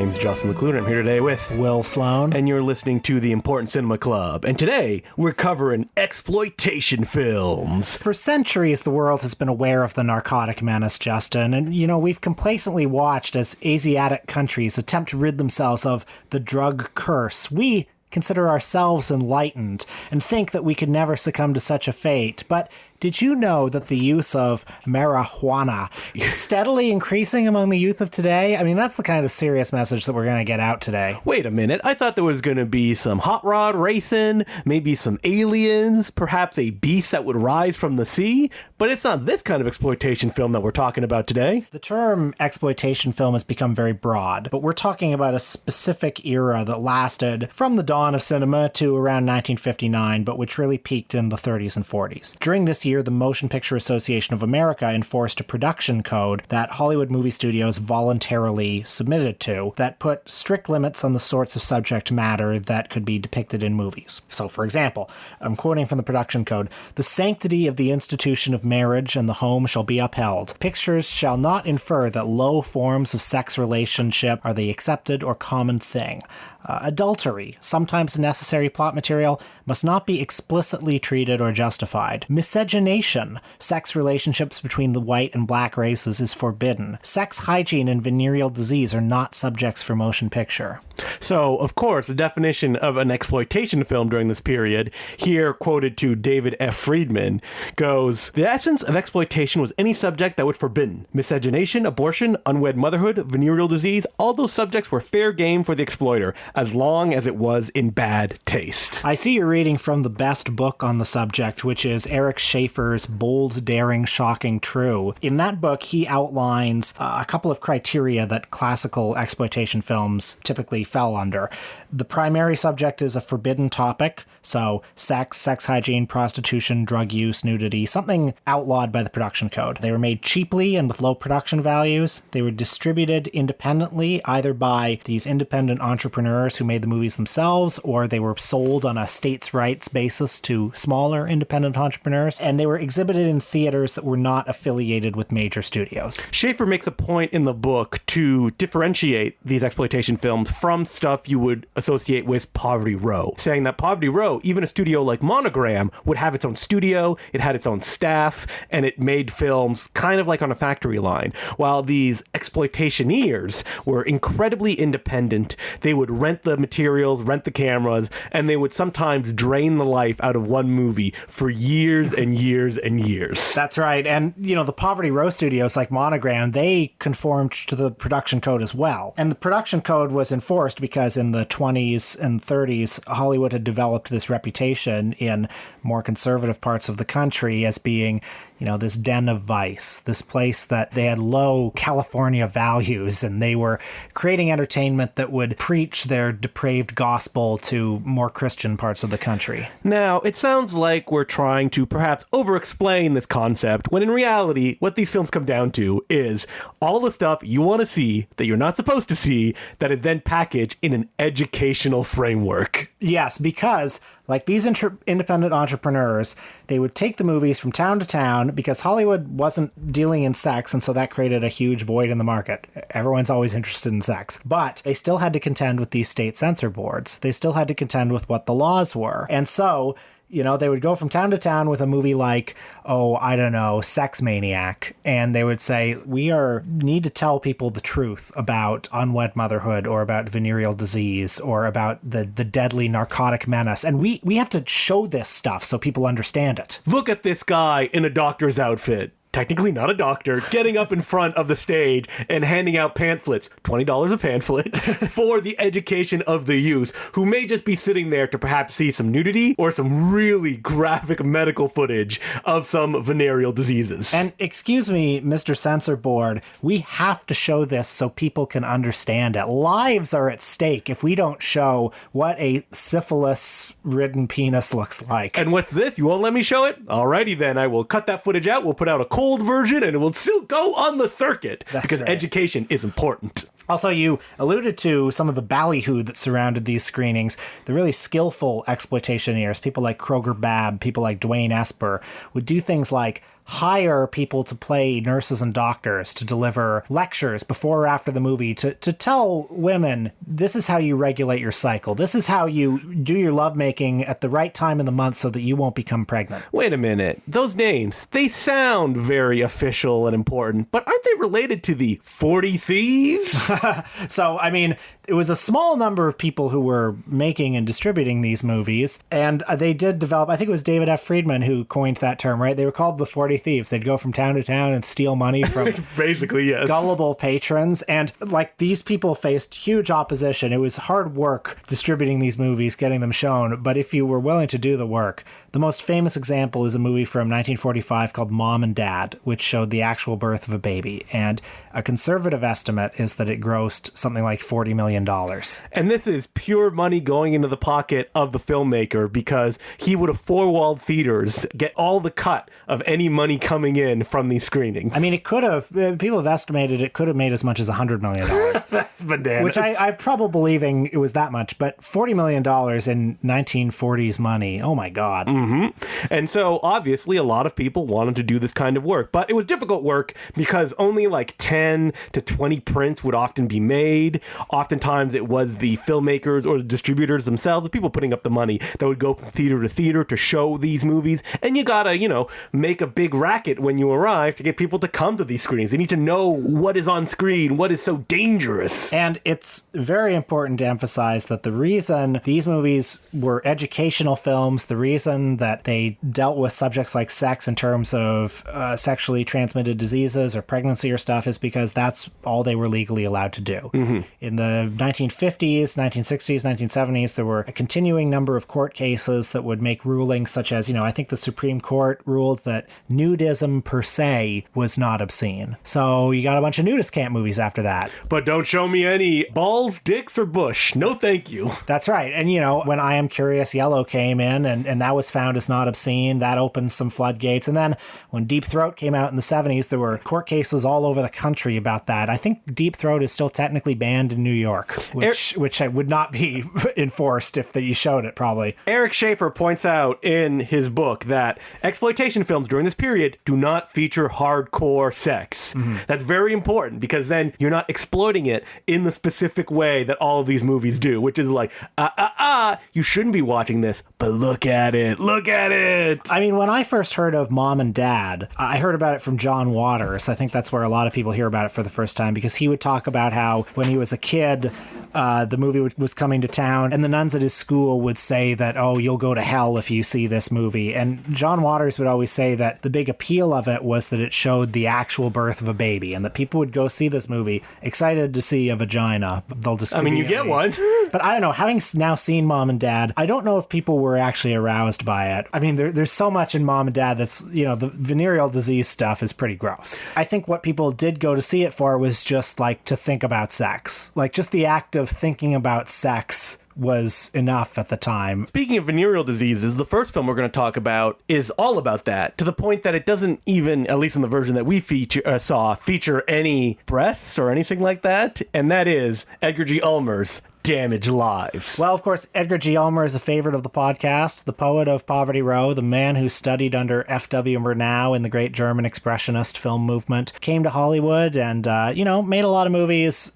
name's Justin Leclue, I'm here today with Will Sloan. And you're listening to the Important Cinema Club. And today, we're covering exploitation films. For centuries, the world has been aware of the narcotic menace, Justin. And, we've complacently watched as Asiatic countries attempt to rid themselves of the drug curse. We consider ourselves enlightened and think that we could never succumb to such a fate. But did you know that the use of marijuana is steadily increasing among the youth of today? I mean, that's the kind of serious message that we're going to get out today. Wait a minute. I thought there was going to be some hot rod racing, maybe some aliens, perhaps a beast that would rise from the sea. But it's not this kind of exploitation film that we're talking about today. The term exploitation film has become very broad, but we're talking about a specific era that lasted from the dawn of cinema to around 1959, but which really peaked in the 30s and 40s. During this year, the Motion Picture Association of America enforced a production code that Hollywood movie studios voluntarily submitted to that put strict limits on the sorts of subject matter that could be depicted in movies. So, for example, I'm quoting from the production code, "The sanctity of the institution of marriage and the home shall be upheld. Pictures shall not infer that low forms of sex relationship are the accepted or common thing. Adultery, sometimes necessary plot material, must not be explicitly treated or justified. Miscegenation, sex relationships between the white and black races, is forbidden. Sex hygiene and venereal disease are not subjects for motion picture." So, of course, the definition of an exploitation film during this period, here quoted to David F. Friedman, goes, "The essence of exploitation was any subject that would forbidden. Miscegenation, abortion, unwed motherhood, venereal disease, all those subjects were fair game for the exploiter, as long as it was in bad taste." I see you're reading from the best book on the subject, which is Eric Schaeffer's Bold, Daring, Shocking, True. In that book, he outlines a couple of criteria that classical exploitation films typically fell under. The primary subject is a forbidden topic, so sex, sex hygiene, prostitution, drug use, nudity, something outlawed by the production code. They were made cheaply and with low production values. They were distributed independently, either by these independent entrepreneurs who made the movies themselves, or they were sold on a states' rights basis to smaller independent entrepreneurs, and they were exhibited in theaters that were not affiliated with major studios. Schaeffer makes a point in the book to differentiate these exploitation films from stuff you would associate with Poverty Row, saying that Poverty Row, even a studio like Monogram, would have its own studio, it had its own staff, and it made films kind of like on a factory line, while these exploitationeers were incredibly independent. They would rent the materials, rent the cameras, and they would sometimes drain the life out of one movie for years and years and years. That's right. And, the Poverty Row studios like Monogram, they conformed to the production code as well. And the production code was enforced because in the 20s and 30s, Hollywood had developed this reputation in more conservative parts of the country as being, this den of vice, this place that they had low California values, and they were creating entertainment that would preach their depraved gospel to more Christian parts of the country. Now, it sounds like we're trying to perhaps over-explain this concept, when in reality, what these films come down to is all the stuff you want to see that you're not supposed to see that is then packaged in an educational framework. Yes, because like these independent entrepreneurs, they would take the movies from town to town because Hollywood wasn't dealing in sex, and so that created a huge void in the market. Everyone's always interested in sex. But they still had to contend with these state censor boards. They still had to contend with what the laws were. And so they would go from town to town with a movie like, Sex Maniac. And they would say, we need to tell people the truth about unwed motherhood or about venereal disease or about the deadly narcotic menace. And we have to show this stuff so people understand it. Look at this guy in a doctor's outfit. Technically not a doctor, getting up in front of the stage and handing out pamphlets, $20 a pamphlet, for the education of the youth, who may just be sitting there to perhaps see some nudity or some really graphic medical footage of some venereal diseases. And excuse me, Mr. Censor Board, we have to show this so people can understand it. Lives are at stake if we don't show what a syphilis-ridden penis looks like. And what's this? You won't let me show it? Alrighty then, I will cut that footage out. We'll put out a cold version and it will still go on the circuit. That's because right. Education is important. Also, you alluded to some of the ballyhoo that surrounded these screenings. The really skillful exploitationeers, people like Kroger Babb, people like Dwayne Esper, would do things like hire people to play nurses and doctors to deliver lectures before or after the movie to tell women, this is how you regulate your cycle. This is how you do your lovemaking at the right time in the month so that you won't become pregnant. Wait a minute. Those names, they sound very official and important, but aren't they related to the 40 Thieves? So, I mean, it was a small number of people who were making and distributing these movies, and they did develop, I think it was David F. Friedman who coined that term, right? They were called the 40 Thieves. They'd go from town to town and steal money from basically, yes, gullible patrons. And like, these people faced huge opposition. It was hard work distributing these movies, getting them shown, but if you were willing to do the work. The most famous example is a movie from 1945 called Mom and Dad, which showed the actual birth of a baby. And a conservative estimate is that it grossed something like $40 million. And this is pure money going into the pocket of the filmmaker, because he would have four-walled theaters, get all the cut of any money coming in from these screenings. I mean, it could have, people have estimated it could have made as much as $100 million. That's bananas. Which I have trouble believing it was that much, but $40 million in 1940s money, oh my God. And so obviously a lot of people wanted to do this kind of work, but it was difficult work because only like 10 to 20 prints would often be made. Oftentimes it was the filmmakers or the distributors themselves, the people putting up the money, that would go from theater to theater to show these movies. And you gotta, make a big racket when you arrive to get people to come to these screenings. They need to know what is on screen, what is so dangerous. And it's very important to emphasize that the reason these movies were educational films, the reason that they dealt with subjects like sex in terms of sexually transmitted diseases or pregnancy or stuff, is because that's all they were legally allowed to do. In the 1950s, 1960s, 1970s, there were a continuing number of court cases that would make rulings such as, I think the Supreme Court ruled that nudism per se was not obscene. So you got a bunch of nudist camp movies after that. But don't show me any balls, dicks, or bush. No thank you. That's right. And, when I Am Curious Yellow came in and that was found as not obscene, that opened some floodgates. And then when Deep Throat came out in the 70s, there were court cases all over the country about that. I think Deep Throat is still technically banned in New York, which would not be enforced if you showed it, probably. Eric Schaefer points out in his book that exploitation films during this period do not feature hardcore sex. That's very important, because then you're not exploiting it in the specific way that all of these movies do, which is like, you shouldn't be watching this, but look at it. Look at it. I mean, when I first heard of Mom and Dad, I heard about it from John Waters. I think that's where a lot of people hear about it for the first time, because he would talk about how when he was a kid, the movie was coming to town, and the nuns at his school would say that, oh, you'll go to hell if you see this movie. And John Waters would always say that the big appeal of it was that it showed the actual birth of a baby, and that people would go see this movie excited to see a vagina. They'll just you get one. But I don't know, having now seen Mom and Dad, I don't know if people were actually aroused by it. I mean, there's so much in Mom and Dad that's, the venereal disease stuff is pretty gross. I think what people did go to see it for was just like to think about sex. Like just the act of thinking about sex was enough at the time. Speaking of venereal diseases, the first film we're going to talk about is all about that, to the point that it doesn't even, at least in the version that we saw, feature any breasts or anything like that, and that is Edgar G. Ulmer's Damaged Lives. Well, of course, Edgar G. Ulmer is a favorite of the podcast, the poet of Poverty Row, the man who studied under F.W. Murnau in the great German Expressionist film movement, came to Hollywood and, made a lot of movies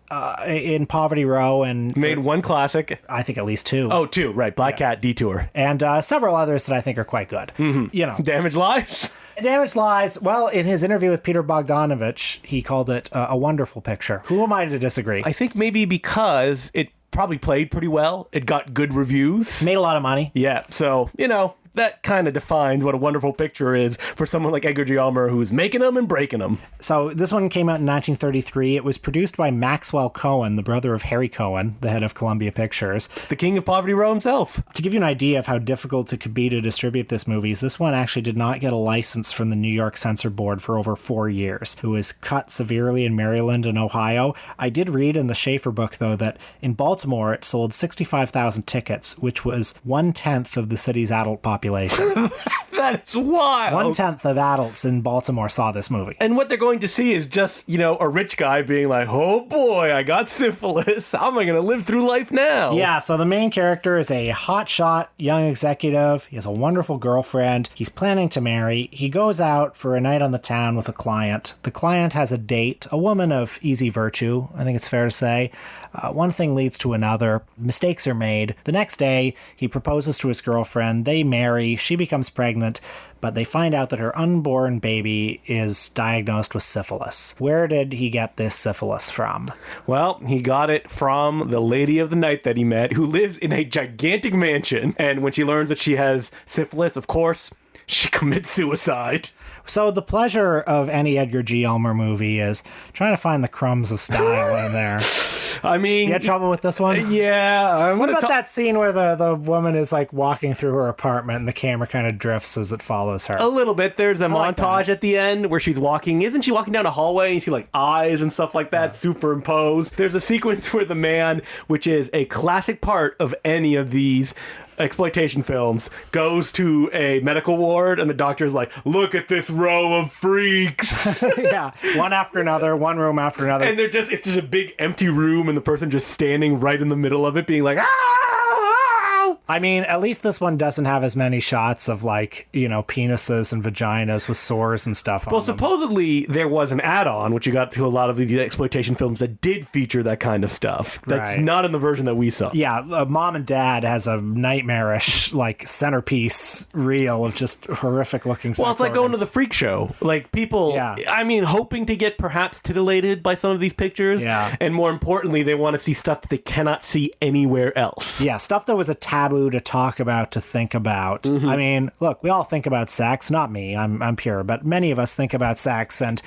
in Poverty Row. And made one classic. I think at least two. Oh, two, right. Black Cat, Detour. And several others that I think are quite good. Damaged Lives? Damaged Lives, well, in his interview with Peter Bogdanovich, he called it a wonderful picture. Who am I to disagree? I think maybe because it probably played pretty well. It got good reviews. Made a lot of money. Yeah, so, that kind of defines what a wonderful picture is for someone like Edgar G. Ulmer, who's making them and breaking them. So this one came out in 1933. It was produced by Maxwell Cohen, the brother of Harry Cohen, the head of Columbia Pictures. The king of Poverty Row himself. To give you an idea of how difficult it could be to distribute this movie, this one actually did not get a license from the New York Censor Board for over 4 years. It was cut severely in Maryland and Ohio. I did read in the Schaefer book, though, that in Baltimore it sold 65,000 tickets, which was 1/10 of the city's adult population. That is wild. 1/10 of adults in Baltimore saw this movie. And what they're going to see is just, a rich guy being like, oh boy, I got syphilis. How am I going to live through life now? Yeah, so the main character is a hotshot young executive. He has a wonderful girlfriend. He's planning to marry. He goes out for a night on the town with a client. The client has a date, a woman of easy virtue, I think it's fair to say. One thing leads to another. Mistakes are made. The next day, he proposes to his girlfriend. They marry. She becomes pregnant, but they find out that her unborn baby is diagnosed with syphilis. Where did he get this syphilis from? Well, he got it from the lady of the night that he met, who lives in a gigantic mansion. And when she learns that she has syphilis, of course, she commits suicide. So the pleasure of any Edgar G. Ulmer movie is trying to find the crumbs of style in there. I mean... You had trouble with this one? Yeah. What about that scene where the woman is like walking through her apartment and the camera kind of drifts as it follows her? A little bit. There's a montage that. at the end where she's walking. Isn't she walking down a hallway and you see like eyes and stuff like that superimposed? There's a sequence where the man, which is a classic part of any of these exploitation films, goes to a medical ward and the doctor's like, look at this row of freaks. Yeah, one after another, one room after another. And it's just a big empty room and the person just standing right in the middle of it being like, ah! I mean, at least this one doesn't have as many shots of like, penises and vaginas with sores and stuff on Well, them. supposedly there was an add-on, which you got to a lot of the exploitation films that did feature that kind of stuff. That's Right. not in the version that we saw. Yeah, Mom and Dad has a nightmarish, like, centerpiece reel of just horrific looking sex Well, it's like going to organs. the freak show. Like, people, Yeah. I mean, hoping to get perhaps titillated by some of these pictures. Yeah. And more importantly, they want to see stuff that they cannot see anywhere else. Yeah, stuff that was a taboo to talk about, to think about. Mm-hmm. I mean, look, we all think about sex. Not me, I'm pure, but many of us think about sex, and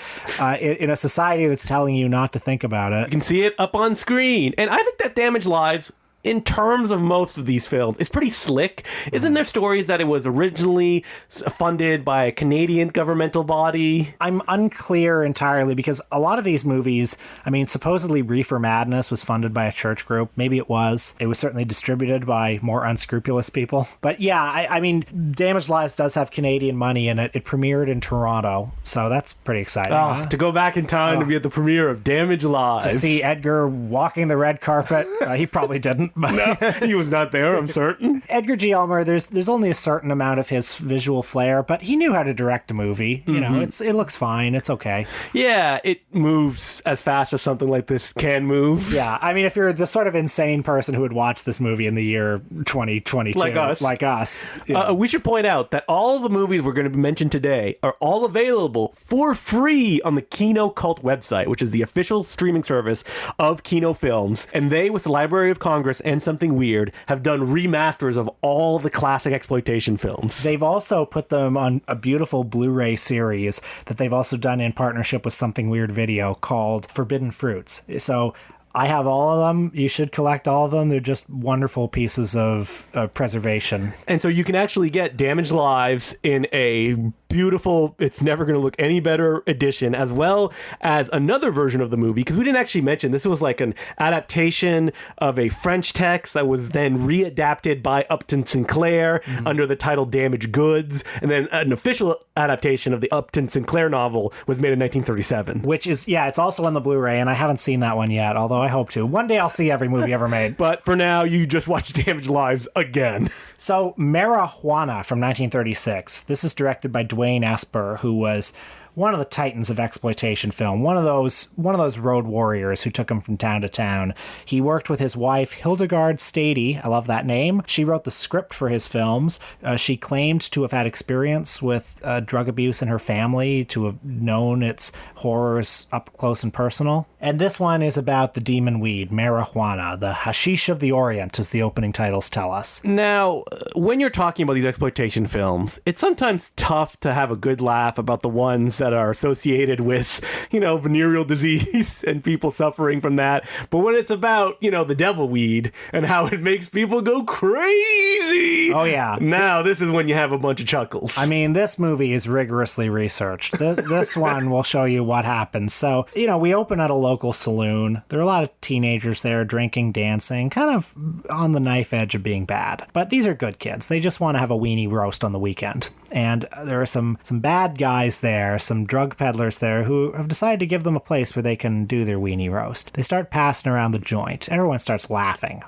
in a society that's telling you not to think about it. You can see it up on screen. And I think that Damaged Lives, in terms of most of these films, is pretty slick. Isn't there stories that it was originally funded by a Canadian governmental body? I'm unclear entirely because a lot of these movies, I mean, supposedly Reefer Madness was funded by a church group. Maybe it was. It was certainly distributed by more unscrupulous people. But yeah, I mean, Damaged Lives does have Canadian money in it. It premiered in Toronto, so that's pretty exciting. Oh, to go back in time to be at the premiere of Damaged Lives. To see Edgar walking the red carpet. He probably didn't. But No, he was not there, I'm certain. Edgar G. Ulmer, there's only a certain amount of his visual flair, but he knew how to direct a movie. You know, it looks fine. It's okay. Yeah, it moves as fast as something like this can move. Yeah, I mean, if you're the sort of insane person who would watch this movie in the year 2022, Like us. yeah. We should point out that all the movies we're going to mention today are all available for free on the Kino Cult website, which is the official streaming service of Kino Films. And they, with the Library of Congress and Something Weird, have done remasters of all the classic exploitation films. They've also put them on a beautiful Blu-ray series that they've also done in partnership with Something Weird Video called Forbidden Fruits. So I have all of them. You should collect all of them. They're just wonderful pieces of preservation. And so you can actually get Damaged Lives in a beautiful, it's never going to look any better edition, as well as another version of the movie, because we didn't actually mention this was like an adaptation of a French text that was then readapted by Upton Sinclair under the title Damaged Goods, and then an official adaptation of the Upton Sinclair novel was made in 1937. Which is, yeah, it's also on the Blu-ray, and I haven't seen that one yet, although I hope to. One day I'll see every movie ever made. But for now, you just watch Damaged Lives again. So, Marijuana from 1936. This is directed by Dwayne Esper, who was one of the titans of exploitation film, one of those road warriors who took him from town to town. He worked with his wife, Hildegard Stady. I love that name. She wrote the script for his films. She claimed to have had experience with drug abuse in her family, to have known its horrors up close and personal. And this one is about the demon weed, marijuana, the hashish of the Orient, as the opening titles tell us. Now, when you're talking about these exploitation films, it's sometimes tough to have a good laugh about the ones that are associated with, venereal disease and people suffering from that. But when it's about, the devil weed and how it makes people go crazy. Oh, yeah. Now, this is when you have a bunch of chuckles. I mean, this movie is rigorously researched. This one will show you what happens. So, we open at a local saloon. There are a lot of teenagers there drinking, dancing, kind of on the knife edge of being bad. But these are good kids. They just want to have a weenie roast on the weekend. And there are some bad guys there, some drug peddlers there who have decided to give them a place where they can do their weenie roast. They start passing around the joint. Everyone starts laughing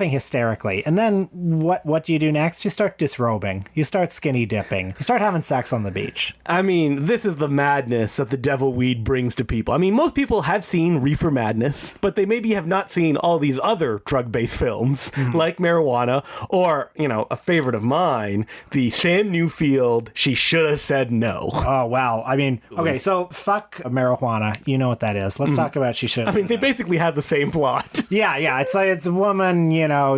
hysterically. And then what do you do next? You start disrobing. You start skinny dipping. You start having sex on the beach. I mean, this is the madness that the devil weed brings to people. I mean, most people have seen Reefer Madness, but they maybe have not seen all these other drug-based films like Marijuana or, a favorite of mine, the Sam Newfield She Should Have Said No. Oh, wow. I mean, okay, so fuck Marijuana. You know what that is. Let's talk about She Should Have Said They No. basically have the same plot. Yeah. It's like it's a woman,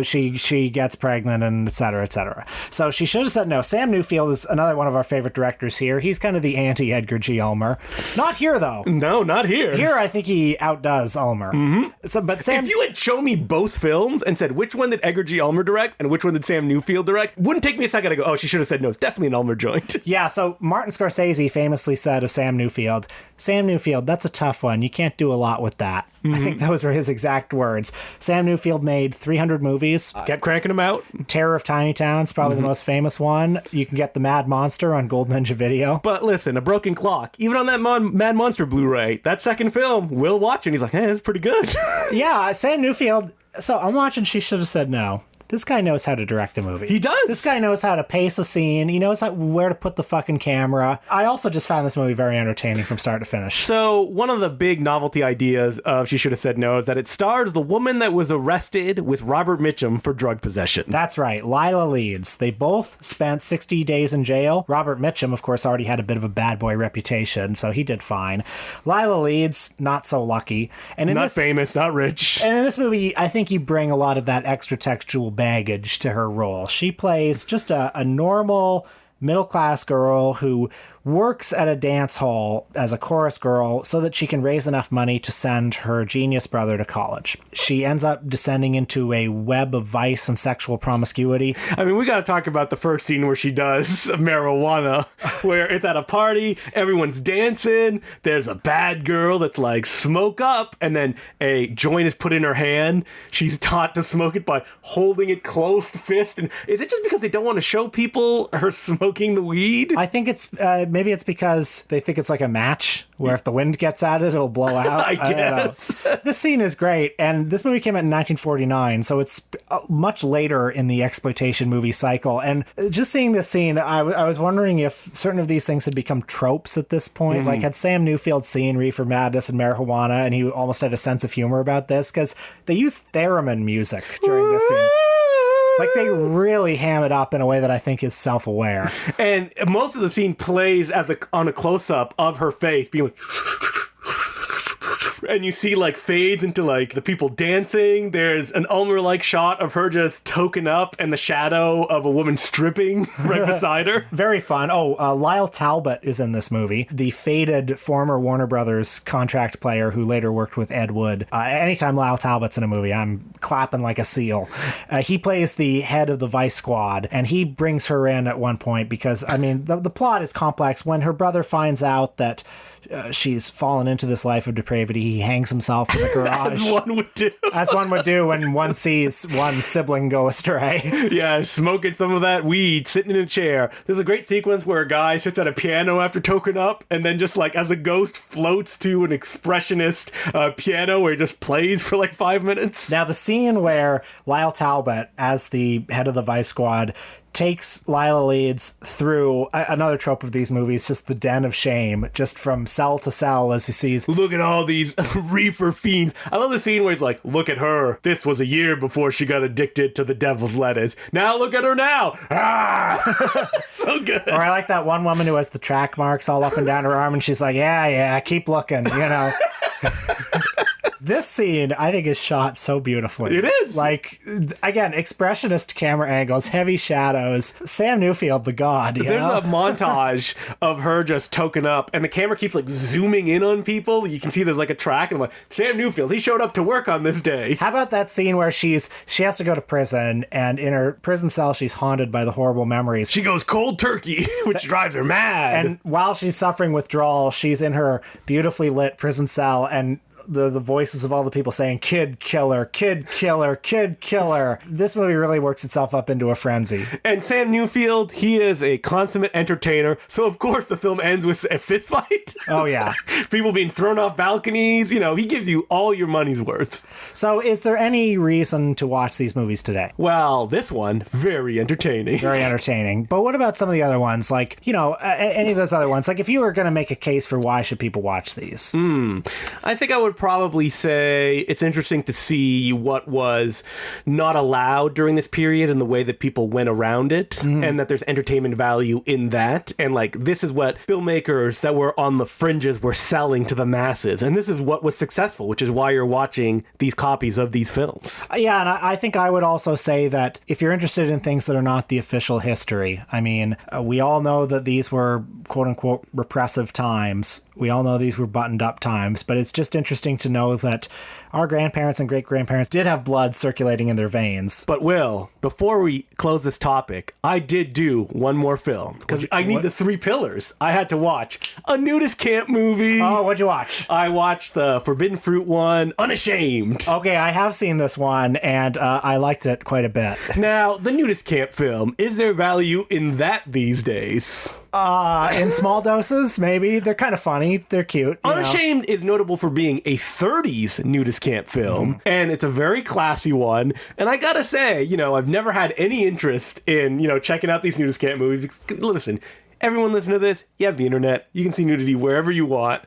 she gets pregnant and et cetera, et cetera. So She Should Have Said No. Sam Newfield is another one of our favorite directors here. He's kind of the anti-Edgar G. Ulmer. Not here, though. No, not here. Here, I think he outdoes Ulmer. So, but Sam... If you had shown me both films and said, which one did Edgar G. Ulmer direct and which one did Sam Newfield direct, wouldn't take me a second to go, oh, She Should Have Said No. It's definitely an Ulmer joint. Yeah, so Martin Scorsese famously said of Sam Newfield, that's a tough one. You can't do a lot with that. I think those were his exact words. Sam Newfield made 300 movies. Kept cranking them out. Terror of Tiny Towns, probably the most famous one. You can get The Mad Monster on Golden Age of Video. But listen, A Broken Clock, even on that Mad Monster Blu-ray, that second film, Will watch and he's like, hey, it's pretty good. Yeah, Sam Newfield. So I'm watching She Should Have Said No. This guy knows how to direct a movie. He does. This guy knows how to pace a scene. He knows where to put the fucking camera. I also just found this movie very entertaining from start to finish. So one of the big novelty ideas of She Should Have Said No is that it stars the woman that was arrested with Robert Mitchum for drug possession. That's right, Lila Leeds. They both spent 60 days in jail. Robert Mitchum, of course, already had a bit of a bad boy reputation, so he did fine. Lila Leeds, not so lucky. And Not famous, not rich. And in this movie, I think you bring a lot of that extra textual baggage to her role. She plays just a normal middle-class girl who works at a dance hall as a chorus girl so that she can raise enough money to send her genius brother to college. She ends up descending into a web of vice and sexual promiscuity. I mean, we got to talk about the first scene where she does Marijuana, where it's at a party, everyone's dancing, there's a bad girl that's like, smoke up, and then a joint is put in her hand. She's taught to smoke it by holding it closed fist. And is it just because they don't want to show people her smoking the weed? I think it's maybe it's because they think it's like a match where if the wind gets at it, it'll blow out. I guess. Don't know. This scene is great. And this movie came out in 1949, so it's much later in the exploitation movie cycle. And just seeing this scene, I was wondering if certain of these things had become tropes at this point. Like, had Sam Newfield seen Reefer Madness and Marijuana, and he almost had a sense of humor about this? Because they use theremin music during this scene. Like, they really ham it up in a way that I think is self-aware. And most of the scene plays on a close-up of her face, being like... And you see, like, fades into, like, the people dancing. There's an Ulmer-like shot of her just token up and the shadow of a woman stripping right beside her. Very fun. Lyle Talbot is in this movie, the faded former Warner Brothers contract player who later worked with Ed Wood. Anytime Lyle Talbot's in a movie, I'm clapping like a seal. He plays the head of the Vice Squad, and he brings her in at one point because, I mean, the plot is complex. When her brother finds out that she's fallen into this life of depravity, he hangs himself in the garage. As one would do. As one would do when one sees one sibling go astray. Yeah, smoking some of that weed, sitting in a chair. There's a great sequence where a guy sits at a piano after token up and then just like as a ghost floats to an expressionist piano where he just plays for like 5 minutes. Now, the scene where Lyle Talbot, as the head of the Vice Squad, takes Lila Leeds through another trope of these movies, just the den of shame, just from cell to cell as he sees, look at all these reefer fiends. I love the scene where he's like, look at her. This was a year before she got addicted to the devil's lettuce. Now look at her now. Ah! So good. Or I like that one woman who has the track marks all up and down her arm, and she's like, yeah, keep looking, you know. This scene, I think, is shot so beautifully. It is. Like, again, expressionist camera angles, heavy shadows. Sam Newfield, the god, you There's know? a montage of her just token up, and the camera keeps like zooming in on people. You can see there's like a track, and I'm like, Sam Newfield, he showed up to work on this day. How about that scene where she has to go to prison, and in her prison cell, she's haunted by the horrible memories. She goes cold turkey, which drives her mad. And while she's suffering withdrawal, she's in her beautifully lit prison cell, and the voices of all the people saying, kid killer, kid killer, kid killer. This movie really works itself up into a frenzy. And Sam Newfield, he is a consummate entertainer, so of course the film ends with a fist fight. Oh, yeah. People being thrown off balconies, you know, he gives you all your money's worth. So is there any reason to watch these movies today? Well, this one, very entertaining. Very entertaining. But what about some of the other ones? Like, you know, any of those other ones? Like, if you were going to make a case for why should people watch these? I think I would probably say it's interesting to see what was not allowed during this period and the way that people went around it, and that there's entertainment value in that. And like, this is what filmmakers that were on the fringes were selling to the masses. And this is what was successful, which is why you're watching these copies of these films. Yeah, and I think I would also say that if you're interested in things that are not the official history, I mean, we all know that these were quote unquote repressive times. We all know these were buttoned up times, but it's just interesting to know that our grandparents and great-grandparents did have blood circulating in their veins. But Will, before we close this topic, I did do one more film because I need the three pillars. I had to watch a nudist camp movie. Oh, what'd you watch? I watched the Forbidden Fruit one, Unashamed. Okay, I have seen this one, and I liked it quite a bit. Now, the nudist camp film, is there value in that these days? In small doses, maybe. They're kind of funny. They're cute. You know. Unashamed is notable for being a 30s nudist camp film, and it's a very classy one. And I gotta say, you know, I've never had any interest in, you know, checking out these nudist camp movies. Listen, everyone listening to this, you have the internet. You can see nudity wherever you want.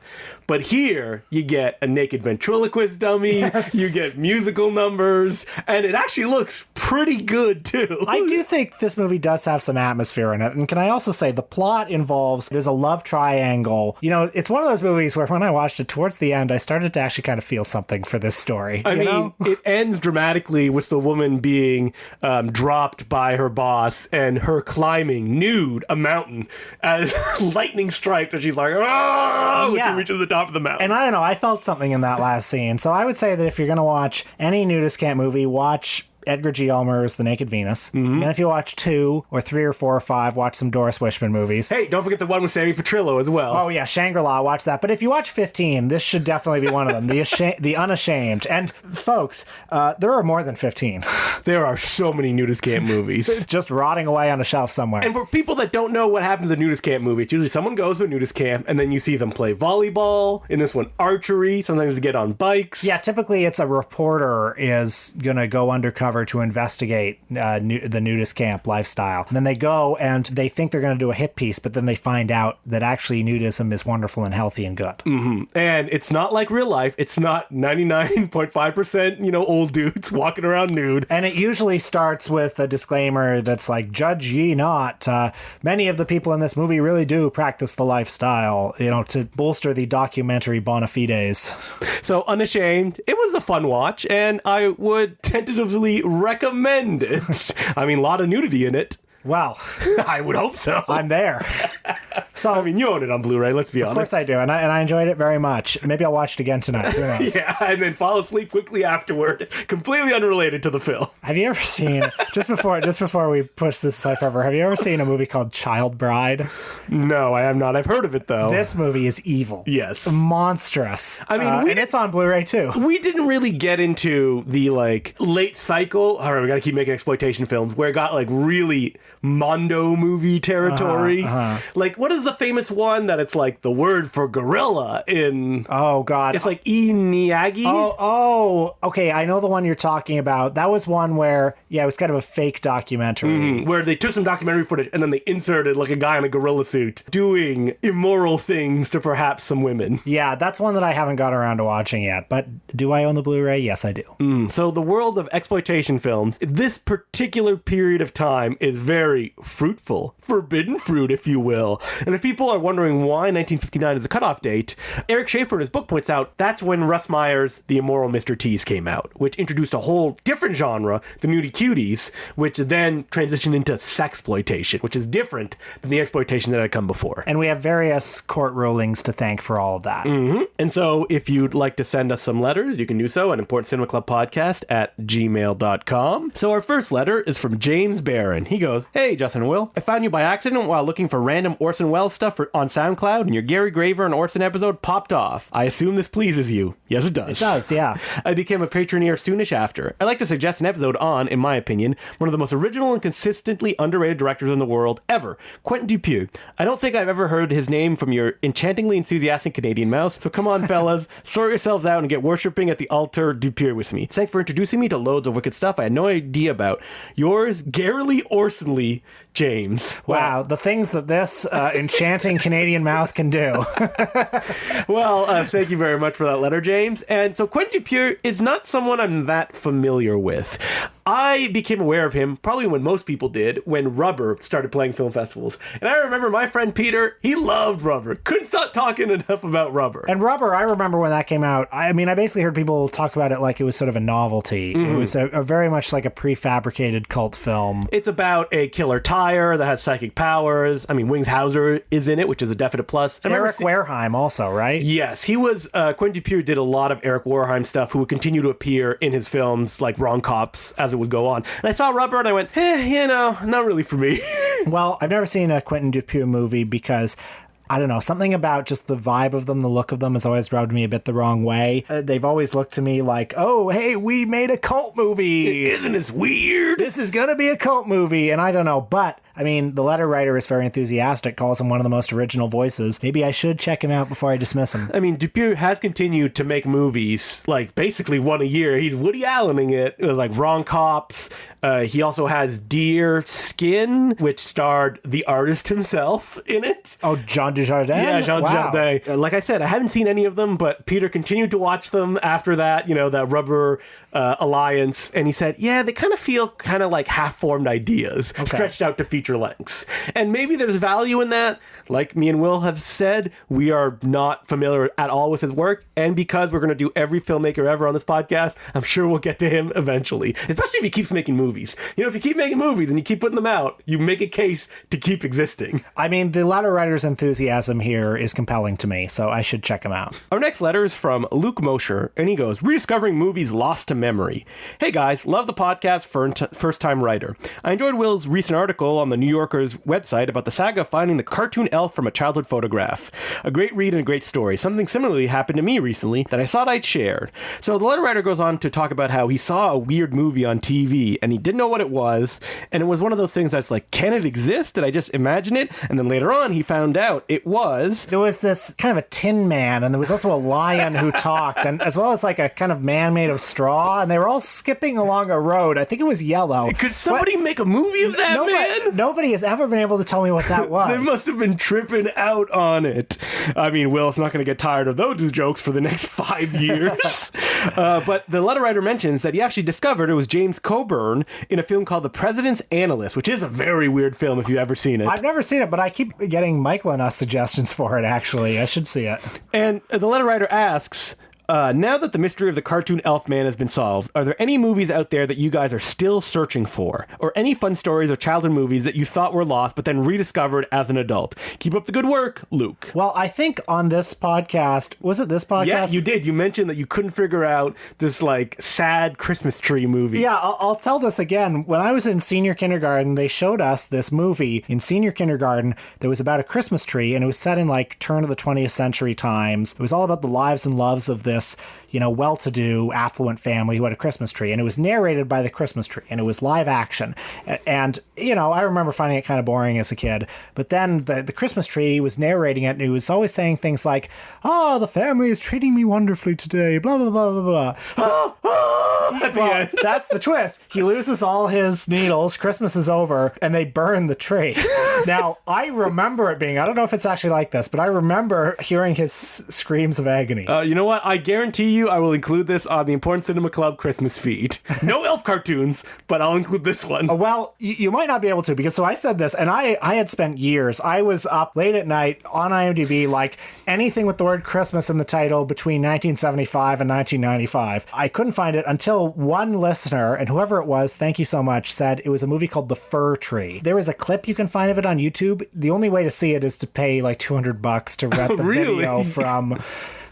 But here, you get a naked ventriloquist dummy, you get musical numbers, and it actually looks pretty good, too. I do think this movie does have some atmosphere in it. And can I also say, the plot involves, there's a love triangle. You know, it's one of those movies where when I watched it towards the end, I started to actually kind of feel something for this story. I mean, it ends dramatically with the woman being dropped by her boss and her climbing nude a mountain as lightning strikes, and she's like, oh, when she reaches the top of the mountain. And I don't know, I felt something in that last scene. So I would say that if you're going to watch any nudist camp movie, watch Edgar G. Ulmer's The Naked Venus. And if you watch 2 or 3 or 4 or 5, watch some Doris Wishman movies. Hey, don't forget the one with Sammy Petrillo as well. Oh yeah, Shangri-La, watch that. But if you watch 15, this should definitely be one of them. The Unashamed. And folks, there are more than 15. There are so many nudist camp movies. Just rotting away on a shelf somewhere. And for people that don't know what happens in nudist camp movies, usually someone goes to a nudist camp and then you see them play volleyball. In this one, archery. Sometimes they get on bikes. Yeah, typically it's a reporter is going to go undercover to investigate the nudist camp lifestyle. And then they go and they think they're going to do a hit piece, but then they find out that actually nudism is wonderful and healthy and good. And it's not like real life. It's not 99.5%, you know, old dudes walking around nude. And it usually starts with a disclaimer that's like, judge ye not. Many of the people in this movie really do practice the lifestyle, you know, to bolster the documentary bona fides. So Unashamed, it was a fun watch, and I would tentatively recommend it. I mean, a lot of nudity in it. Well, I would hope so. I'm there. So I mean, you own it on Blu-ray, let's be honest. Of course I do, and I enjoyed it very much. Maybe I'll watch it again tonight. Who knows? Yeah, and then fall asleep quickly afterward, completely unrelated to the film. Have you ever seen, just before we push this aside forever, have you ever seen a movie called Child Bride? No, I have not. I've heard of it, though. This movie is evil. Yes. Monstrous. I mean, and it's on Blu-ray, too. We didn't really get into the, like, late cycle. All right, we got to keep making exploitation films where it got, like, really Mondo movie territory. Like, what is the famous one that it's, like, the word for gorilla in... Oh, God. It's, like, Inuyagi? Oh, okay. I know the one you're talking about. That was one where Yeah, it was kind of a fake documentary. Where they took some documentary footage and then they inserted like a guy in a gorilla suit doing immoral things to perhaps some women. Yeah, that's one that I haven't got around to watching yet. But do I own the Blu-ray? Yes, I do. So the world of exploitation films, this particular period of time is very fruitful. Forbidden fruit, if you will. And if people are wondering why 1959 is a cutoff date, Eric Schaefer in his book points out that's when Russ Meyer's The Immoral Mr. T's came out, which introduced a whole different genre, the nudie cuties, which then transitioned into sexploitation, which is different than the exploitation that had come before. And we have various court rulings to thank for all of that. And so if you'd like to send us some letters, you can do so at importantcinemaclubpodcast@gmail.com. So our first letter is from James Barron. He goes, "Hey, Justin and Will. I found you by accident while looking for random Orson Welles stuff on SoundCloud, and your Gary Graver and Orson episode popped off. I assume this pleases you." Yes, it does. It does, yeah. I became a patroneer soonish after. I'd like to suggest an episode on, in my opinion, one of the most original and consistently underrated directors in the world ever, Quentin Dupieux. I don't think I've ever heard his name from your enchantingly enthusiastic Canadian mouse, so come on, fellas, sort yourselves out and get worshipping at the altar Dupieux with me. Thanks for introducing me to loads of wicked stuff I had no idea about. Yours, Garily Orsonly, James. Wow, the things that this enchanting Canadian mouth can do. Well, thank you very much for that letter, James. And so Quentin Dupieux is not someone I'm that familiar with. I became aware of him, probably when most people did, when Rubber started playing film festivals. And I remember my friend Peter, he loved Rubber. Couldn't stop talking enough about Rubber. And Rubber, I remember when that came out. I mean, I basically heard people talk about it like it was sort of a novelty. It was a very much like a prefabricated cult film. It's about a killer tire that has psychic powers. I mean, Wings Hauser is in it, which is a definite plus. Eric Wareheim also, right? Yes, he was, Quentin Dupieux did a lot of Eric Wareheim stuff, who would continue to appear in his films, like Wrong Cops, as it would go on. And I saw Rubber and I went, not really for me. Well, I've never seen a Quentin Dupieux movie because, I don't know, something about just the vibe of them, the look of them has always rubbed me a bit the wrong way. They've always looked to me like, oh, hey, we made a cult movie. Isn't this weird? This is going to be a cult movie. And I don't know, but I mean, the letter writer is very enthusiastic, calls him one of the most original voices. Maybe I should check him out before I dismiss him. I mean, Dupieux has continued to make movies, like basically one a year. He's Woody Allening it. It was like Wrong Cops. He also has Deer Skin, which starred the artist himself in it. Oh, Jean Dujardin? Yeah, Jean Wow. Dujardin. Like I said, I haven't seen any of them, but Peter continued to watch them after that, that Rubber alliance, and he said, yeah, they kind of feel kind of like half-formed ideas stretched out to feature lengths. And maybe there's value in that. Like me and Will have said, we are not familiar at all with his work, and because we're going to do every filmmaker ever on this podcast, I'm sure we'll get to him eventually, especially if he keeps making movies. If you keep making movies and you keep putting them out, you make a case to keep existing. I mean, the letter writer's enthusiasm here is compelling to me, so I should check him out. Our next letter is from Luke Mosher, and he goes, rediscovering movies lost to memory. Hey guys, love the podcast, first-time writer. I enjoyed Will's recent article on the New Yorker's website about the saga of finding the cartoon elf from a childhood photograph. A great read and a great story. Something similarly happened to me recently that I thought I'd share. So the letter writer goes on to talk about how he saw a weird movie on TV, and he didn't know what it was, and it was one of those things that's like, can it exist? Did I just imagine it? And then later on, he found out it was... There was this kind of a tin man, and there was also a lion who talked, and as well as like a kind of man made of straw, and they were all skipping along a road. I think it was yellow. Could somebody make a movie of that, man? Nobody has ever been able to tell me what that was. They must have been tripping out on it. I mean, Will's not going to get tired of those jokes for the next 5 years. But the letter writer mentions that he actually discovered it was James Coburn in a film called The President's Analyst, which is a very weird film if you've ever seen it. I've never seen it, but I keep getting Michael and us suggestions for it, actually. I should see it. And the letter writer asks... now that the mystery of the cartoon elf man has been solved, are there any movies out there that you guys are still searching for? Or any fun stories or childhood movies that you thought were lost but then rediscovered as an adult? Keep up the good work, Luke. Well, I think on this podcast, was it this podcast? Yeah, you did. You mentioned that you couldn't figure out this, like, sad Christmas tree movie. Yeah, I'll tell this again. When I was in senior kindergarten, they showed us this movie in senior kindergarten that was about a Christmas tree, and it was set in, like, turn of the 20th century times. It was all about the lives and loves of this well-to-do, affluent family who had a Christmas tree, and it was narrated by the Christmas tree, and it was live action. And, I remember finding it kind of boring as a kid, but then the Christmas tree was narrating it, and it was always saying things like, the family is treating me wonderfully today, blah, blah, blah, blah, blah. at the end. That's the twist. He loses all his needles, Christmas is over, and they burn the tree. Now, I remember it being, I don't know if it's actually like this, but I remember hearing his screams of agony. You know what? I guarantee you I will include this on the Important Cinema Club Christmas feed. No elf cartoons, but I'll include this one. Well, you might not be able to, because so I said this, and I had spent years. I was up late at night on IMDb, like anything with the word Christmas in the title between 1975 and 1995. I couldn't find it until one listener, and whoever it was, thank you so much, said it was a movie called The Fir Tree. There is a clip you can find of it on YouTube. The only way to see it is to pay like $200 to rent the video from...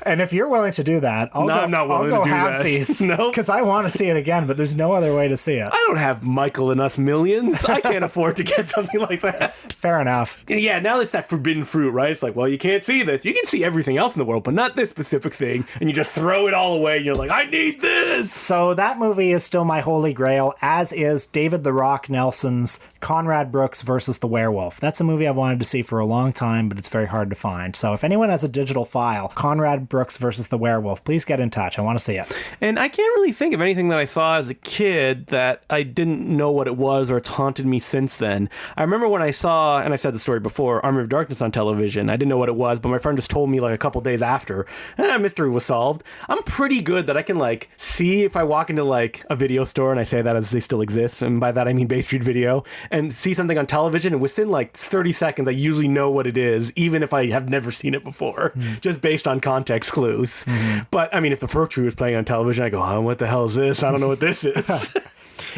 And if you're willing to do that, I'll go halfsies. No, because I want to see it again, but there's no other way to see it. I don't have Michael and Us Millions. I can't afford to get something like that. Fair enough. Yeah, now it's that forbidden fruit, right? It's like, well, you can't see this. You can see everything else in the world, but not this specific thing. And you just throw it all away. And you're like, I need this. So that movie is still my holy grail, as is David the Rock Nelson's Conrad Brooks versus the Werewolf. That's a movie I've wanted to see for a long time, but it's very hard to find. So if anyone has a digital file, Conrad Brooks versus the Werewolf, please get in touch. I want to see it. And I can't really think of anything that I saw as a kid that I didn't know what it was or it's haunted me since then. I remember when I saw, and I've said the story before, Army of Darkness on television. I didn't know what it was, but my friend just told me like a couple days after, mystery was solved. I'm pretty good that I can like see if I walk into like a video store, and I say that as they still exist, and by that I mean Bay Street Video, and see something on television, and within like 30 seconds I usually know what it is, even if I have never seen it before, just based on context clues. But I mean, if The Fir Tree was playing on television, I go, oh, what the hell is this? I don't know what this is.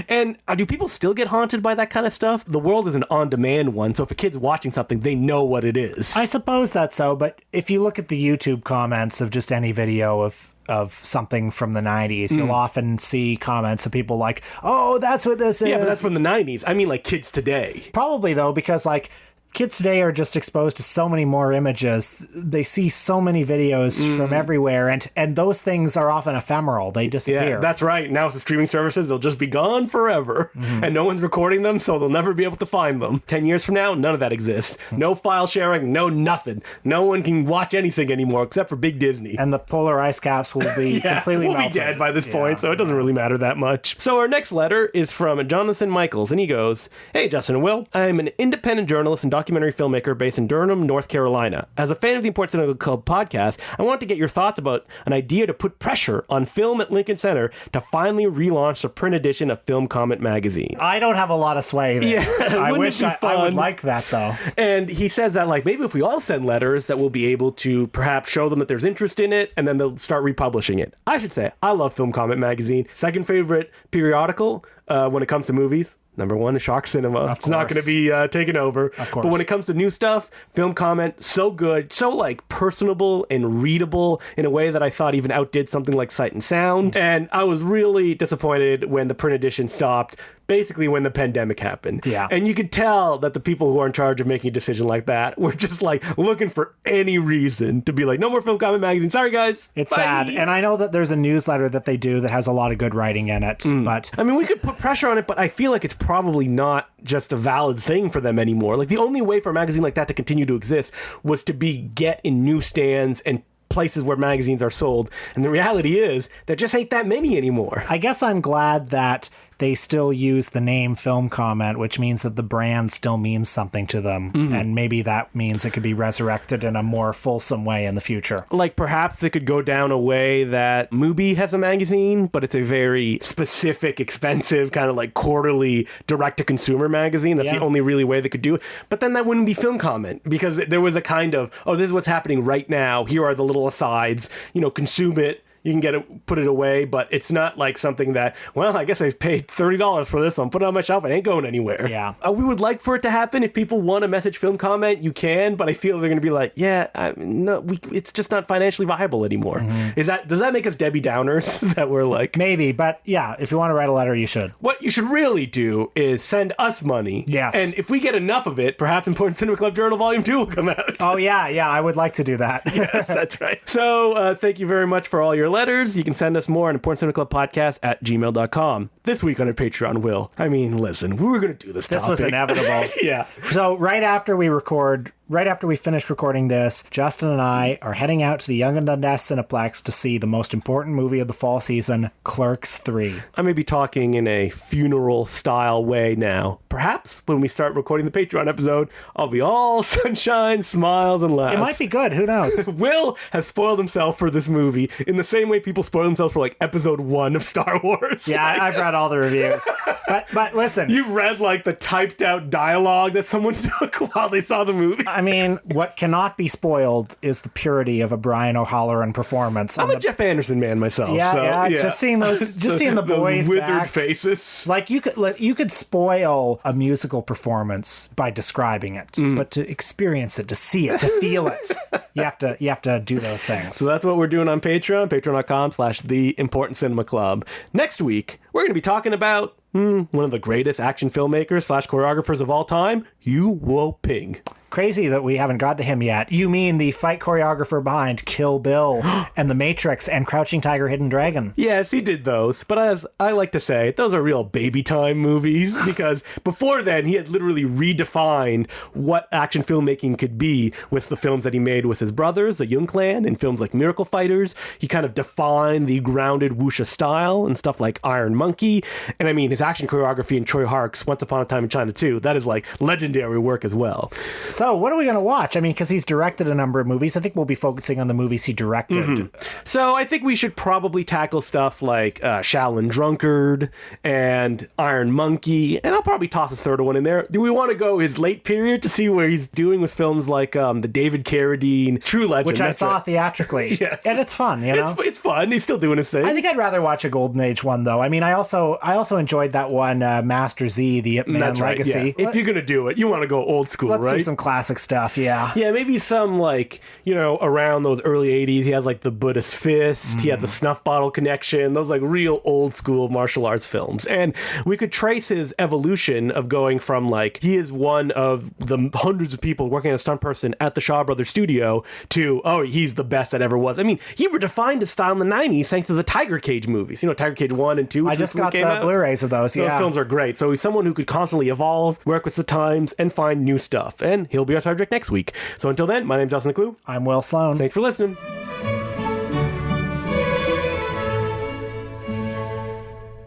And do people still get haunted by that kind of stuff? The world is an on-demand one, so if a kid's watching something, they know what it is. I suppose that's so, but if you look at the YouTube comments of just any video of something from the 90s, you'll often see comments of people like, oh, that's what this is. Yeah, but that's from the 90s. I mean, like, kids today. Probably, though, because, like, kids today are just exposed to so many more images. They see so many videos from everywhere, and those things are often ephemeral. They disappear. Yeah, that's right. Now with the streaming services, they'll just be gone forever, and no one's recording them, so they'll never be able to find them. 10 years from now, none of that exists. No file sharing, no nothing. No one can watch anything anymore except for Big Disney. And the polar ice caps will be completely we'll melted. Be dead by this point, so it doesn't really matter that much. So our next letter is from Jonathan Michaels, and he goes, Hey, Justin and Will, I'm an independent journalist and documentary filmmaker based in Durham, North Carolina. As a fan of the Important Cinema Club podcast, I want to get your thoughts about an idea to put pressure on Film at Lincoln Center to finally relaunch the print edition of Film Comment magazine. I don't have a lot of sway there. Yeah, I wish I would like that, though. And he says that, like, maybe if we all send letters, that we'll be able to perhaps show them that there's interest in it, and then they'll start republishing it. I should say, I love Film Comment magazine. Second favorite periodical when it comes to movies. Number one is Shock Cinema. It's not going to be taken over. Of course. But when it comes to new stuff, Film Comment, so good, so like personable and readable in a way that I thought even outdid something like Sight and Sound. And I was really disappointed when the print edition stopped, basically when the pandemic happened. Yeah. And you could tell that the people who are in charge of making a decision like that were just like looking for any reason to be like, no more Film Comment magazine. Sorry, guys. It's Bye. sad. And I know that there's a newsletter that they do that has a lot of good writing in it. But I mean, we could put pressure on it, but I feel like it's probably not just a valid thing for them anymore. Like, the only way for a magazine like that to continue to exist was to get in newsstands and places where magazines are sold. And the reality is there just ain't that many anymore. I guess I'm glad that they still use the name Film Comment, which means that the brand still means something to them. And maybe that means it could be resurrected in a more fulsome way in the future. Like, perhaps it could go down a way that Mubi has a magazine, but it's a very specific, expensive, kind of like quarterly direct-to-consumer magazine. That's the only really way they could do it. But then that wouldn't be Film Comment, because there was a kind of, oh, this is what's happening right now. Here are the little asides. Consume it. You can get it, put it away, but it's not like something that, well, I guess I paid $30 for this one, put it on my shelf, it ain't going anywhere. Yeah. We would like for it to happen. If people want to message Film Comment, you can, but I feel they're going to be like, it's just not financially viable anymore. Does that make us Debbie Downers that we're like? Maybe, but yeah, if you want to write a letter, you should. What you should really do is send us money. Yes. And if we get enough of it, perhaps Important Cinema Club Journal Volume 2 will come out. Oh, yeah, I would like to do that. Yes, that's right. So thank you very much for all your letters. You can send us more on importantcinemaclubpodcast@gmail.com. This week on our Patreon, Will. I mean, listen, we were going to do this topic. Was inevitable. Yeah. So right after we record right after we finish recording this, Justin and I are heading out to the Yonge and Dundas Cineplex to see the most important movie of the fall season, Clerks 3. I may be talking in a funeral-style way now. Perhaps when we start recording the Patreon episode, I'll be all sunshine, smiles, and laughs. It might be good. Who knows? Will has spoiled himself for this movie in the same way people spoil themselves for, like, episode 1 of Star Wars. Yeah, I've read all the reviews. But listen. You've read, like, the typed-out dialogue that someone took while they saw the movie. I mean, what cannot be spoiled is the purity of a Brian O'Halloran performance. I'm a Jeff Anderson man myself. Yeah. Just seeing the boys those withered back. faces. Like you could spoil a musical performance by describing it, but to experience it, to see it, to feel it, you have to do those things. So that's what we're doing on Patreon, patreon.com/The Important Cinema Club. Next week, we're going to be talking about one of the greatest action filmmakers / choreographers of all time, Yu Wo-ping. Crazy that we haven't got to him yet. You mean the fight choreographer behind Kill Bill and The Matrix and Crouching Tiger, Hidden Dragon? Yes, he did those. But as I like to say, those are real baby time movies because before then, he had literally redefined what action filmmaking could be with the films that he made with his brothers, the Jung Clan, and films like Miracle Fighters. He kind of defined the grounded wuxia style and stuff like Iron Monkey. And I mean, his action choreography in Choi Hark's Once Upon a Time in China 2, that is like legendary work as well. So what are we going to watch? I mean, because he's directed a number of movies. I think we'll be focusing on the movies he directed. So I think we should probably tackle stuff like Shaolin Drunkard and Iron Monkey. And I'll probably toss a third one in there. Do we want to go his late period to see where he's doing with films like the David Carradine True Legend? Which I saw theatrically. Yes. And it's fun, you know? It's fun. He's still doing his thing. I think I'd rather watch a Golden Age one, though. I mean, I also enjoyed that one, Master Z, the Ip Man That's right, Legacy. yeah. If you're going to do it, you want to go old school, Let's right? see some classic stuff, yeah. Yeah, maybe some, like, around those early 80s, he has, like, the Buddhist Fist, he had the Snuff Bottle Connection, those, like, real old-school martial arts films. And we could trace his evolution of going from, like, he is one of the hundreds of people working as a stunt person at the Shaw Brothers studio to, oh, he's the best that ever was. I mean, he redefined his style in the 90s thanks to the Tiger Cage movies. Tiger Cage 1 and 2, which I just got the came out. Blu-rays of those, Those films are great. So he's someone who could constantly evolve, work with the times, and find new stuff. And he'll be our subject next week. So until then, my name's Justin Clue. I'm Will Sloan. Thanks for listening.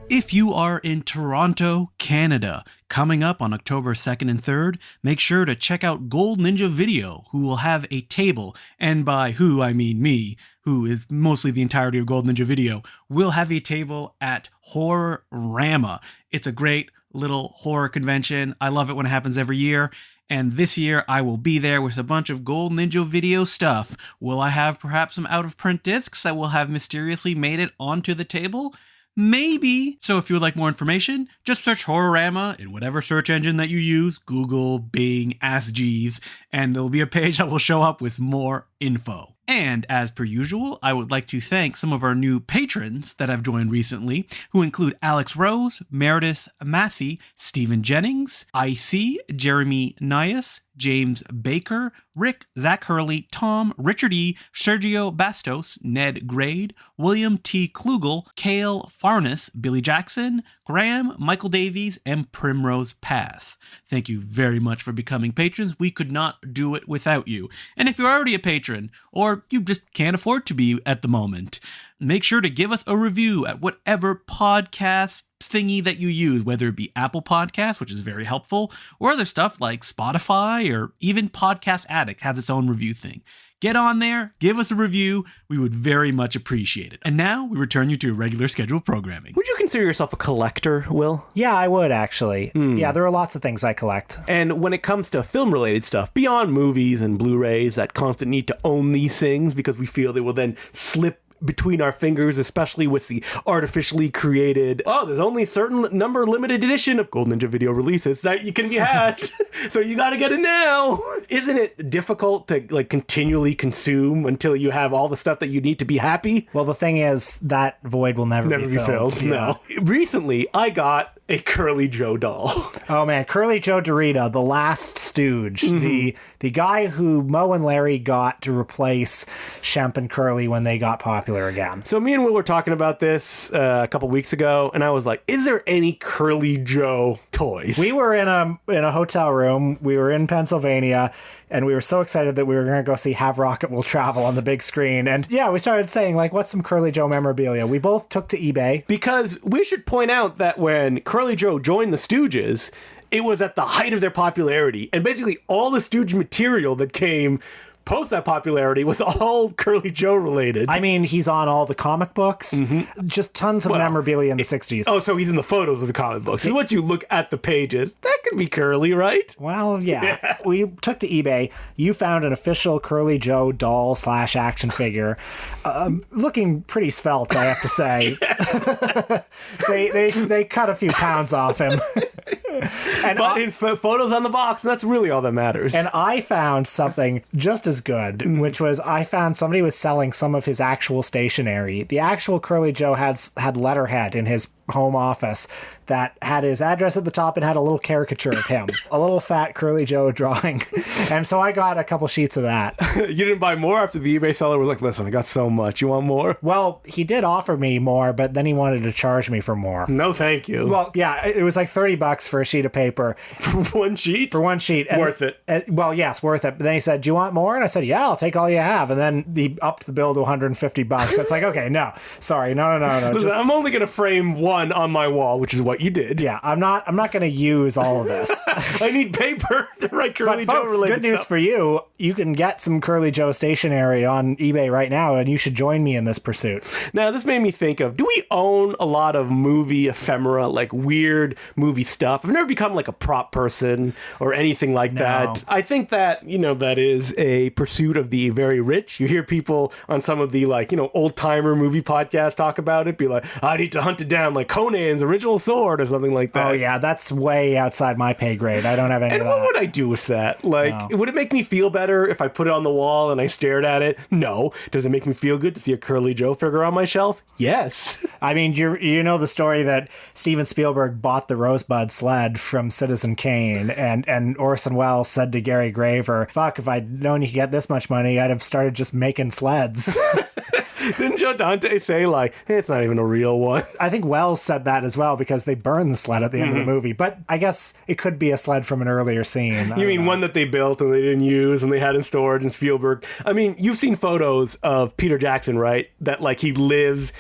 If you are in Toronto, Canada, coming up on October 2nd and 3rd, make sure to check out Gold Ninja Video, who will have a table, and by who I mean me, who is mostly the entirety of Gold Ninja Video, will have a table at Horrorama. It's a great little horror convention. I love it when it happens every year. And this year, I will be there with a bunch of Gold Ninja Video stuff. Will I have perhaps some out-of-print discs that will have mysteriously made it onto the table? Maybe. So if you would like more information, just search Horrorama in whatever search engine that you use, Google, Bing, Ask Jeeves, and there'll be a page that will show up with more info. And as per usual, I would like to thank some of our new patrons that have joined recently, who include Alex Rose, Meredith Massey, Stephen Jennings, IC, Jeremy Nias, James Baker, Rick, Zach Hurley, Tom, Richard E., Sergio Bastos, Ned Grade, William T. Klugel, Cale Farnes, Billy Jackson, Graham, Michael Davies, and Primrose Path. Thank you very much for becoming patrons. We could not do it without you. And if you're already a patron, or you just can't afford to be at the moment, make sure to give us a review at whatever podcast thingy that you use, whether it be Apple Podcasts, which is very helpful, or other stuff like Spotify, or even Podcast Addict has its own review thing. Get on there, give us a review. We would very much appreciate it. And now we return you to regular scheduled programming. Would you consider yourself a collector, Will? Yeah, I would actually. Yeah, there are lots of things I collect. And when it comes to film-related stuff, beyond movies and Blu-rays, that constant need to own these things because we feel they will then slip between our fingers, especially with the artificially created, there's only a certain number limited edition of Gold Ninja Video releases that you can be had. So you gotta get it now. Isn't it difficult to continually consume until you have all the stuff that you need to be happy? Well, the thing is, that void will never be filled. No. Recently, I got a Curly Joe doll. Oh man, Curly Joe Dorita, the last stooge, the guy who Moe and Larry got to replace Shemp and Curly when they got popular again. So me and Will were talking about this a couple weeks ago, and I was like, is there any Curly Joe toys? We were in a hotel room. We were in Pennsylvania, and we were so excited that we were going to go see Have Rocket Will Travel on the big screen. And yeah, we started saying, like, what's some Curly Joe memorabilia? We both took to eBay. Because we should point out that when Curly Joe joined the Stooges, it was at the height of their popularity. And basically all the Stooge material that came post that popularity was all Curly Joe related. I mean, he's on all the comic books. Just tons of memorabilia in the 60s. Oh, so he's in the photos of the comic books. So once you look at the pages, that could be Curly, right? Well, yeah. We took to eBay. You found an official Curly Joe doll / action figure. Looking pretty svelte, I have to say. they cut a few pounds off him. But his photos on the box, and that's really all that matters. And I found something just as good, which was I found somebody was selling some of his actual stationery. The actual Curly Joe had letterhead in his home office that had his address at the top and had a little caricature of him, a little fat Curly Joe drawing. And so I got a couple sheets of that. You didn't buy more after the eBay seller was like, listen, I got so much. You want more? Well, he did offer me more, but then he wanted to charge me for more. No, thank you. Well, yeah, it was like $30 for a sheet of paper. For one sheet? For one sheet. And, worth it. Well, yes, worth it. But then he said, do you want more? And I said, yeah, I'll take all you have. And then he upped the bill to $150. That's like, okay, no. Sorry, no. Listen, I'm only going to frame one on my wall, which is what you did. Yeah, I'm not going to use all of this. I need paper to write Curly Joe folks, related good news stuff. for you. You can get some Curly Joe stationery on eBay right now, and you should join me in this pursuit. Now, this made me think of, do we own a lot of movie ephemera, like weird movie stuff? I've never become like a prop person or anything like that. I think that, that is a pursuit of the very rich. You hear people on some of the old-timer movie podcasts talk about it, be like, I need to hunt it down like Conan's original sword or something like that. Oh, yeah, that's way outside my pay grade. I don't have any of And that. what would I do with that? Like, would it make me feel better if I put it on the wall and I stared at it? No. Does it make me feel good to see a Curly Joe figure on my shelf? Yes. I mean, you know the story that Steven Spielberg bought the Rosebud sled from Citizen Kane, and Orson Welles said to Gary Graver, fuck, if I'd known you could get this much money, I'd have started just making sleds. Didn't Joe Dante say, like, hey, it's not even a real one? I think Wells said that as well because they burned the sled at the end of the movie. But I guess it could be a sled from an earlier scene. You mean one that they built and they didn't use and they had in storage and Spielberg? I mean, you've seen photos of Peter Jackson, right? That, like, he has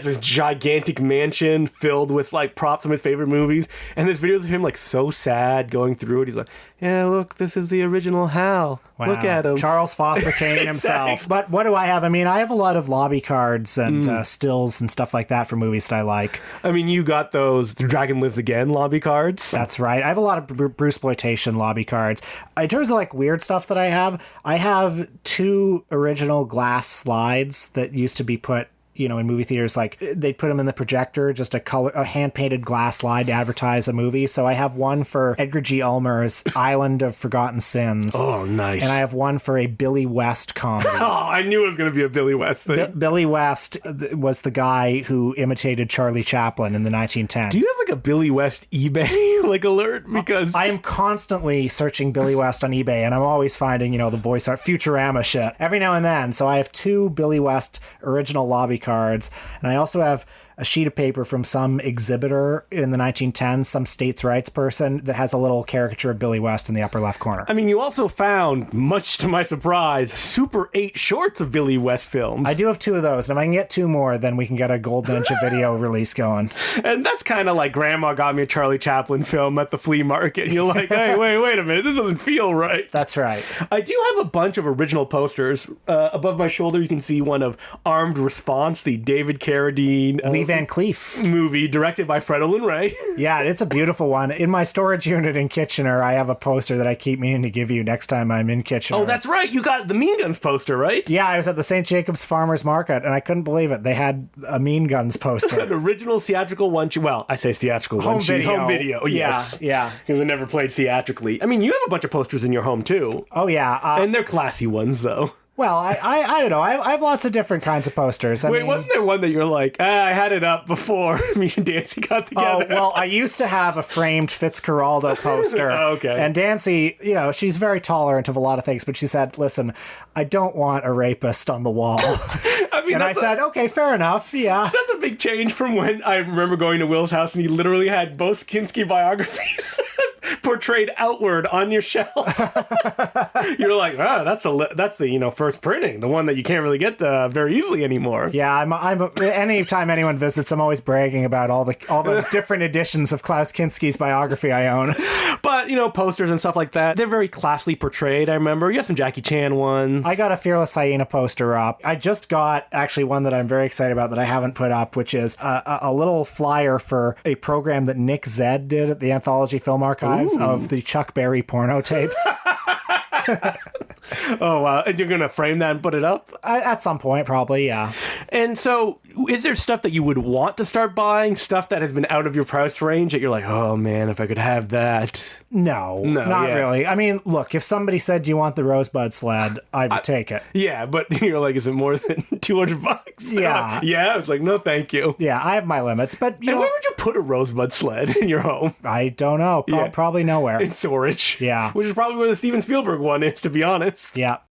this gigantic mansion filled with, like, props from his favorite movies. And there's videos of him, like, so sad going through it. He's like, yeah, look, this is the original Hal. Wow. Look at him. Charles Foster Kane himself. Exactly. But what do I have? I mean, I have a lot of lobby cards and stills and stuff like that for movies that I like. I mean, you got those The Dragon Lives Again lobby cards. That's right. I have a lot of Bruceploitation lobby cards. In terms of like weird stuff that I have 2 original glass slides that used to be put in movie theaters, like they'd put them in the projector, just a hand-painted glass slide to advertise a movie. So I have one for Edgar G. Ulmer's Island of Forgotten Sins. Oh, nice. And I have one for a Billy West comedy. Oh, I knew it was going to be a Billy West thing. Billy West was the guy who imitated Charlie Chaplin in the 1910s. Do you have like a Billy West eBay like alert? Because I am constantly searching Billy West on eBay, and I'm always finding, the voice art Futurama shit every now and then. So I have 2 Billy West original lobby cards, and I also have a sheet of paper from some exhibitor in the 1910s, some states' rights person that has a little caricature of Billy West in the upper left corner. I mean, you also found, much to my surprise, Super 8 shorts of Billy West films. I do have 2 of those, and if I can get 2 more, then we can get a Golden Age of Video release going. And that's kind of like Grandma got me a Charlie Chaplin film at the flea market. And you're like, hey, wait a minute, this doesn't feel right. That's right. I do have a bunch of original posters. Above my shoulder, you can see one of Armed Response, the David Carradine Lee Van Cleef movie directed by Fred Olin Ray. Yeah, it's a beautiful one. In my storage unit in Kitchener, I have a poster that I keep meaning to give you next time I'm in Kitchener. Oh, that's right. You got the Mean Guns poster, right? Yeah, I was at the St. Jacobs Farmers Market, and I couldn't believe it. They had a Mean Guns poster. An original theatrical one. Well, I say theatrical one. Home video. Yes. Yeah. Because it never played theatrically. I mean, you have a bunch of posters in your home, too. Oh, yeah. And they're classy ones, though. Well, I don't know. I have lots of different kinds of posters. I Wait, mean, wasn't there one that you're like, I had it up before me and Dancy got oh, together? well, I used to have a framed Fitzcarraldo poster. Okay. And Dancy, she's very tolerant of a lot of things, but she said, listen, I don't want a rapist on the wall. I mean, And I said, okay, fair enough. Yeah. that's a big change from when I remember going to Will's house and he literally had both Kinski biographies portrayed outward on your shelf. You're like, that's the first printing, the one that you can't really get very easily anymore. Yeah, anytime anyone visits, I'm always bragging about all the different editions of Klaus Kinski's biography I own. But, posters and stuff like that, they're very classily portrayed, I remember. You have some Jackie Chan ones. I got a Fearless Hyena poster up. I just got, actually, one that I'm very excited about that I haven't put up, which is a little flyer for a program that Nick Zedd did at the Anthology Film Archives of the Chuck Berry porno tapes. Oh, wow. And you're going to frame that and put it up? At some point, probably, yeah. And so, is there stuff that you would want to start buying? Stuff that has been out of your price range that you're like, oh man, if I could have that. No, not really. I mean, look, if somebody said, do you want the Rosebud sled, I would take it. Yeah, but you're like, is it more than $200? Yeah. Yeah, I was like, no, thank you. Yeah, I have my limits, but And where would you put a Rosebud sled in your home? I don't know. Probably nowhere. In storage. Yeah. Which is probably where the Steven Spielberg one is, to be honest. Yeah.